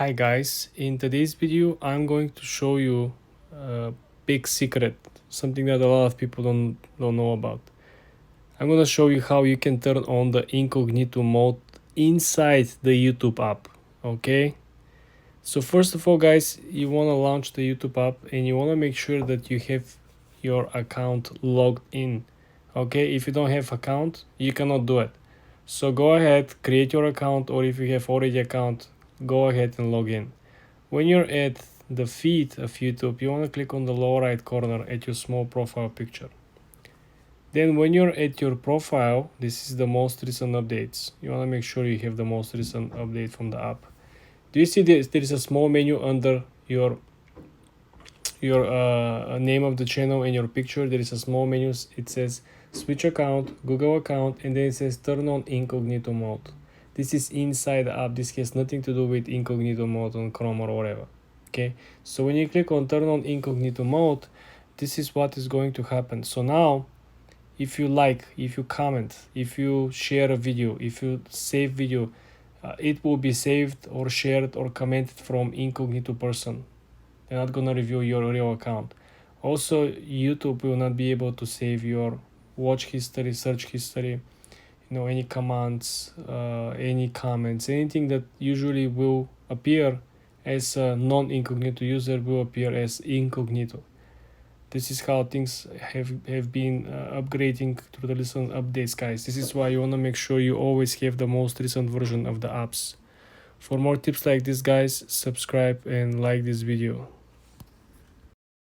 Hi guys, in today's video I'm going to show you a big secret, something that a lot of people don't know about. I'm going to show you how you can turn on the incognito mode inside the YouTube app. Okay, so first of all guys, you want to launch the YouTube app and you want to make sure that you have your account logged in. Okay, if you don't have account you cannot do it, so go ahead, create your account, or if you have already account, go ahead and log in. When you're at the feed of YouTube, you want to click on the lower right corner at your small profile picture. Then when you're at your profile, this is the most recent updates. You want to make sure you have the most recent update from the app. Do you see this? There is a small menu under your name of the channel and your picture. There is a small menu. It says switch account, Google account, and then it says turn on incognito mode. This is inside the app. This has nothing to do with incognito mode on Chrome or whatever. Okay, so when you click on turn on incognito mode, this is what is going to happen. So now if you like, if you comment, if you share a video, if you save video, it will be saved or shared or commented from incognito person. They're not gonna review your real account. Also, YouTube will not be able to save your watch history, search history, any commands, any comments, anything that usually will appear as a non-incognito user will appear as incognito. This is how things have been upgrading through the recent updates, guys. This is why you want to make sure you always have the most recent version of the apps. For more tips like this, guys, subscribe and like this video.